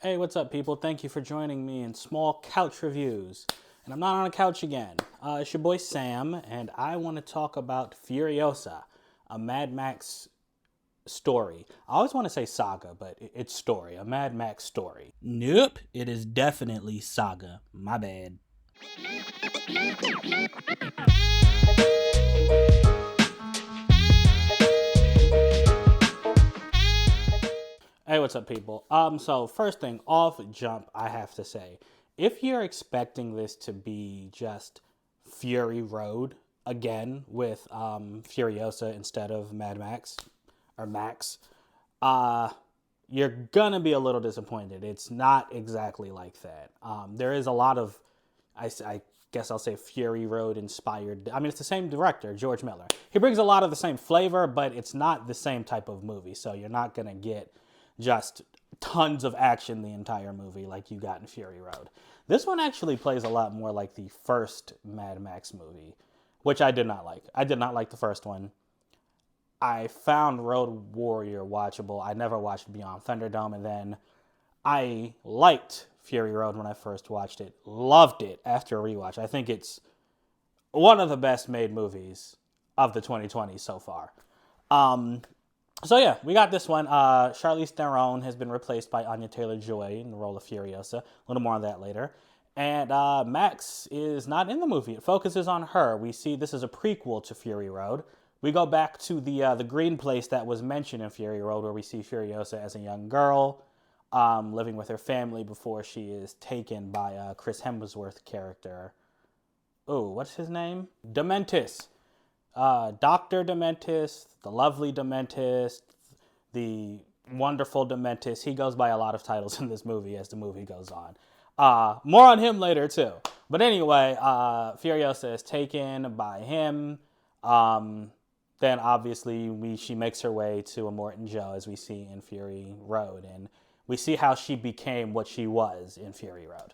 Hey, what's up, people? Thank you for joining me in Small Couch Reviews. And I'm not on a couch again. It's your boy Sam, and I want to talk about Furiosa, a Mad Max story. I always want to say Saga, but it's story, a Mad Max story. Nope, it is definitely Saga. My bad. Hey, what's up, people? So first thing off jump, I have to say, if you're expecting this to be just Fury Road again with Furiosa instead of Mad Max or Max, uh, you're gonna be a little disappointed. It's not exactly like that. There is a lot of, I guess I'll say Fury Road inspired. I mean, it's the same director, George Miller. He brings a lot of the same flavor, but it's not the same type of movie. So you're not gonna get just tons of action the entire movie like you got in Fury Road. This one actually plays a lot more like the first Mad Max movie, which I did not like. I did not like the first one. I found Road Warrior watchable. I never watched Beyond Thunderdome, and then I liked Fury Road when I first watched it. Loved it after a rewatch. I think it's one of the best made movies of the 2020s so far. So yeah, we got this one. Charlize Theron has been replaced by Anya Taylor-Joy in the role of Furiosa. A little more on that later. And Max is not in the movie. It focuses on her. We see this is a prequel to Fury Road. We go back to the green place that was mentioned in Fury Road, where we see Furiosa as a young girl living with her family before she is taken by Chris Hemsworth character. Oh, what's his name? Dementis. Dr. Dementis, the lovely Dementis, the wonderful Dementis. He goes by a lot of titles in this movie as the movie goes on. More on him later, too. But anyway, Furiosa is taken by him. Then, obviously, she makes her way to Immortan Joe, as we see in Fury Road. And we see how she became what she was in Fury Road.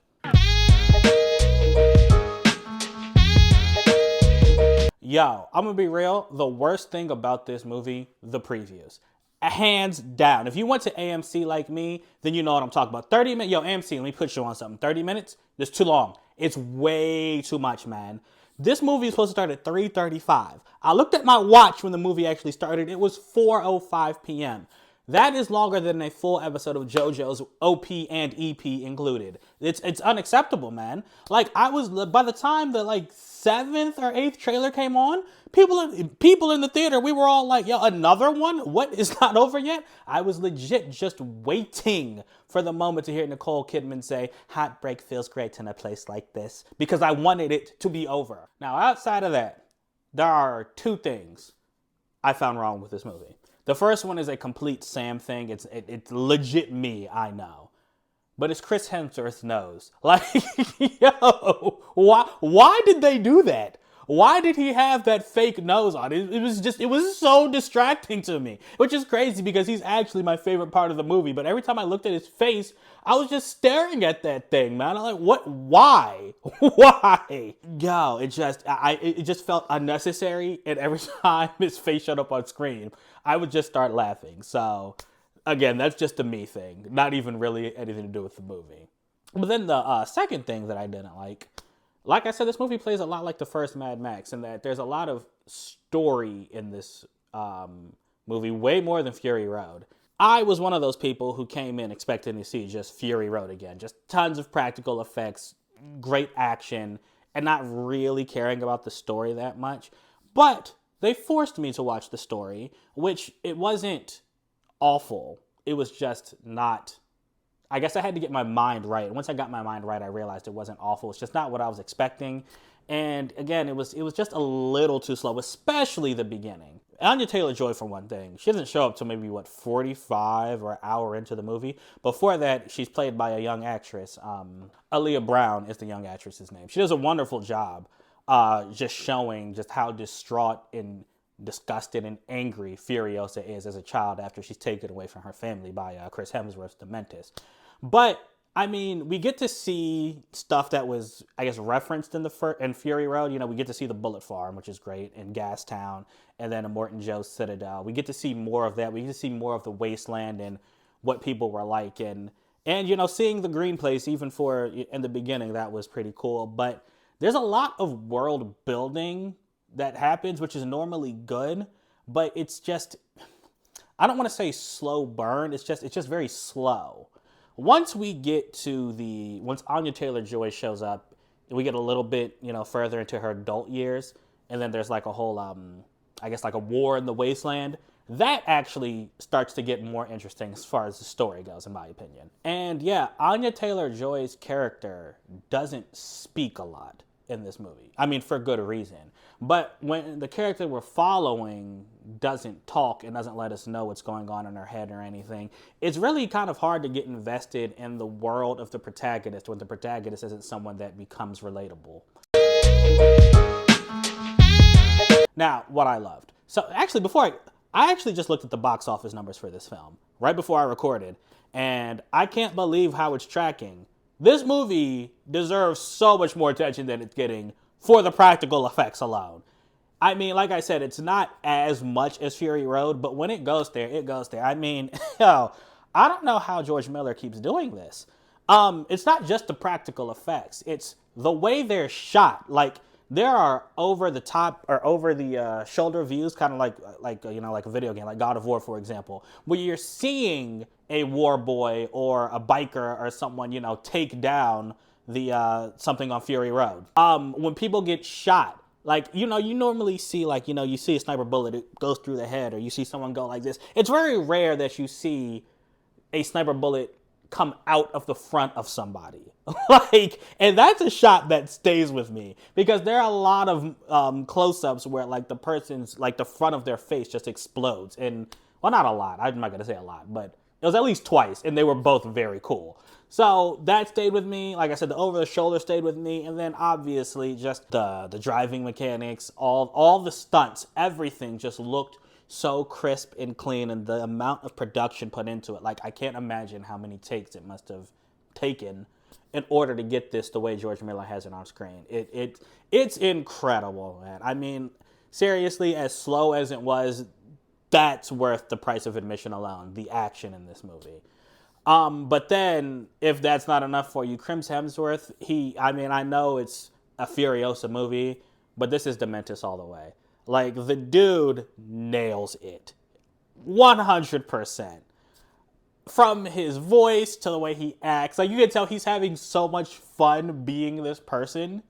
Yo, I'm gonna be real. The worst thing about this movie, the previews. Hands down. If you went to AMC like me, then you know what I'm talking about. 30 minutes. Yo, AMC, let me put you on something. 30 minutes? That's too long. It's way too much, man. This movie is supposed to start at 3:35. I looked at my watch when the movie actually started. It was 4:05 p.m. That is longer than a full episode of JoJo's OP and EP included. It's unacceptable, man. Like, by the time the seventh or eighth trailer came on, people in the theater, we were all like, yo, another one? What, is not over yet? I was legit just waiting for the moment to hear Nicole Kidman say, "Heartbreak feels great in a place like this," because I wanted it to be over. Now, outside of that, there are two things I found wrong with this movie. The first one is a complete Sam thing. It's legit me, I know. But it's Chris Hemsworth's nose. Like, yo, why did they do that? Why did he have that fake nose on? It was so distracting to me. Which is crazy because he's actually my favorite part of the movie. But every time I looked at his face, I was just staring at that thing, man. I'm like, what? Why? Why? Yo, it just felt unnecessary. And every time his face showed up on screen, I would just start laughing. So, again, that's just a me thing. Not even really anything to do with the movie. But then the second thing that I didn't like I said, this movie plays a lot like the first Mad Max in that there's a lot of story in this movie, way more than Fury Road. I was one of those people who came in expecting to see just Fury Road again. Just tons of practical effects, great action, and not really caring about the story that much. But they forced me to watch the story, which it wasn't awful. It was just not... I guess I had to get my mind right. And once I got my mind right, I realized it wasn't awful. It's just not what I was expecting. And again, it was just a little too slow, especially the beginning. Anya Taylor-Joy, for one thing, she doesn't show up till maybe, 45 or an hour into the movie. Before that, she's played by a young actress. Aaliyah Brown is the young actress's name. She does a wonderful job just showing just how distraught and disgusted and angry Furiosa is as a child after she's taken away from her family by Chris Hemsworth's Dementis. But, I mean, we get to see stuff that was, I guess, referenced in in Fury Road. You know, we get to see the Bullet Farm, which is great, in Gastown, and then Immortan Joe's Citadel. We get to see more of that. We get to see more of the wasteland and what people were like. And And, seeing the green place, even for in the beginning, that was pretty cool. But there's a lot of world building that happens, which is normally good, but it's just, I don't want to say slow burn. It's just very slow. Once Anya Taylor-Joy shows up, we get a little bit, further into her adult years, and then there's like a whole, I guess like a war in the wasteland. That actually starts to get more interesting as far as the story goes, in my opinion. And yeah, Anya Taylor-Joy's character doesn't speak a lot in this movie. I mean, for good reason. But when the character we're following doesn't talk and doesn't let us know what's going on in her head or anything, it's really kind of hard to get invested in the world of the protagonist when the protagonist isn't someone that becomes relatable. Now, what I loved. So actually, I actually just looked at the box office numbers for this film right before I recorded, and I can't believe how it's tracking. This movie deserves so much more attention than it's getting for the practical effects alone. I mean, like I said, it's not as much as Fury Road, but when it goes there, it goes there. I mean, I don't know how George Miller keeps doing this. It's not just the practical effects; it's the way they're shot. Like there are over the top or over the shoulder views, kind of like like a video game, like God of War, for example, where you're seeing a war boy or a biker or someone take down the something on Fury Road. When people get shot. Like, you normally see, like, you see a sniper bullet, it goes through the head, or you see someone go like this. It's very rare that you see a sniper bullet come out of the front of somebody. And that's a shot that stays with me. Because there are a lot of close-ups where, like, the person's, like, the front of their face just explodes. And, well, not a lot. I'm not going to say a lot, but it was at least twice, and they were both very cool. So that stayed with me. Like I said, the over-the-shoulder stayed with me. And then, obviously, just the driving mechanics, all the stunts, everything just looked so crisp and clean. And the amount of production put into it, like, I can't imagine how many takes it must have taken in order to get this the way George Miller has it on screen. It's incredible, man. I mean, seriously, as slow as it was, that's worth the price of admission alone, the action in this movie. But then, if that's not enough for you, Chris Hemsworth, I know it's a Furiosa movie, but this is Dementis all the way. Like, the dude nails it. 100%. From his voice to the way he acts, like, you can tell he's having so much fun being this person.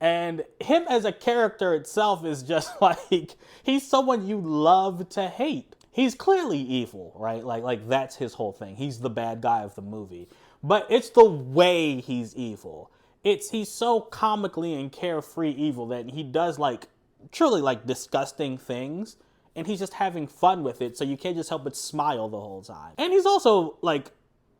And him as a character itself is just like, he's someone you love to hate. He's clearly evil, right? Like that's his whole thing. He's the bad guy of the movie. But it's the way he's evil. He's so comically and carefree evil that he does like truly like disgusting things, and he's just having fun with it, so you can't just help but smile the whole time. And he's also like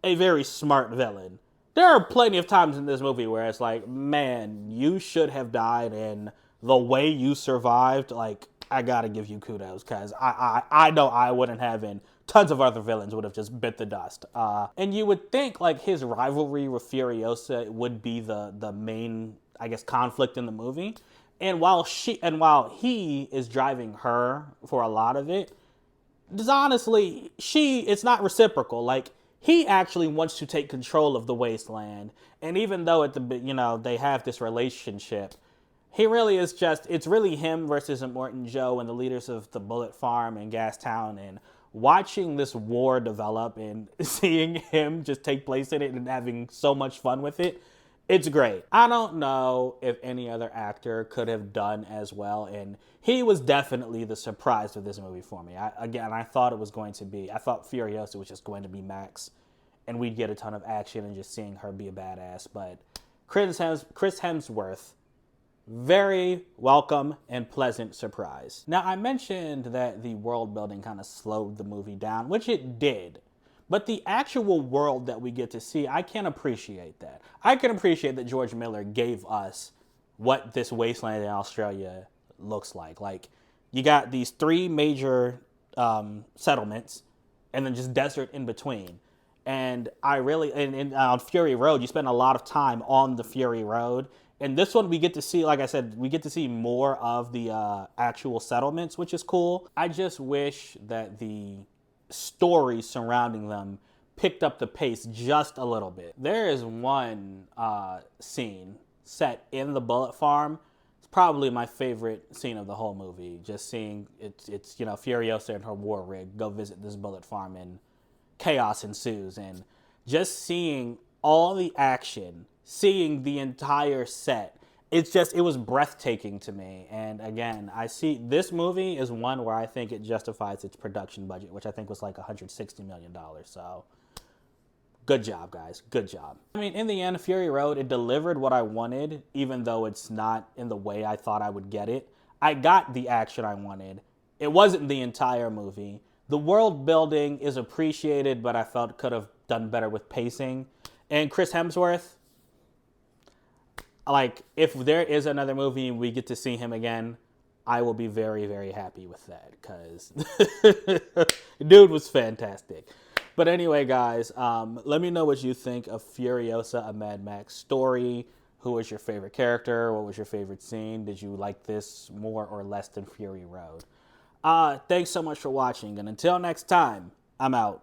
a very smart villain. There are plenty of times in this movie where it's like, man, you should have died, and the way you survived, like, I gotta give you kudos, because I know I wouldn't have, and tons of other villains would have just bit the dust. And you would think, like, his rivalry with Furiosa would be the main, I guess, conflict in the movie. And while he is driving her for a lot of it, honestly, it's not reciprocal. Like, he actually wants to take control of the wasteland. And even though they have this relationship, he really is it's really him versus Immortan Joe and the leaders of the Bullet Farm and Gastown, and watching this war develop and seeing him just take place in it and having so much fun with it, it's great. I don't know if any other actor could have done as well, and he was definitely the surprise of this movie for me. I thought Furiosa was just going to be Max, and we'd get a ton of action and just seeing her be a badass, but Chris Hemsworth, very welcome and pleasant surprise. Now, I mentioned that the world building kind of slowed the movie down, which it did. But the actual world that we get to see, I can appreciate that. I can appreciate that George Miller gave us what this wasteland in Australia looks like. Like, you got these 3 major settlements and then just desert in between. And on Fury Road, you spend a lot of time on the Fury Road. And this one, we get to see, like I said, we get to see more of the actual settlements, which is cool. I just wish that the story surrounding them picked up the pace just a little bit. There is one scene set in the bullet farm. It's probably my favorite scene of the whole movie. Just seeing it's Furiosa and her war rig go visit this bullet farm, and chaos ensues, and just seeing all the action, seeing the entire set, it was breathtaking to me. And again, I see this movie is one where I think it justifies its production budget, which I think was like $160 million. So good job, guys. Good job. I mean, in the end, Fury Road, it delivered what I wanted, even though it's not in the way I thought I would get it. I got the action I wanted. It wasn't the entire movie. The world building is appreciated, but I felt could have done better with pacing. And Chris Hemsworth, like, if there is another movie and we get to see him again, I will be very, very happy with that, because dude was fantastic. But anyway, guys, let me know what you think of Furiosa, a Mad Max story. Who was your favorite character? What was your favorite scene? Did you like this more or less than Fury Road? Thanks so much for watching, and until next time, I'm out.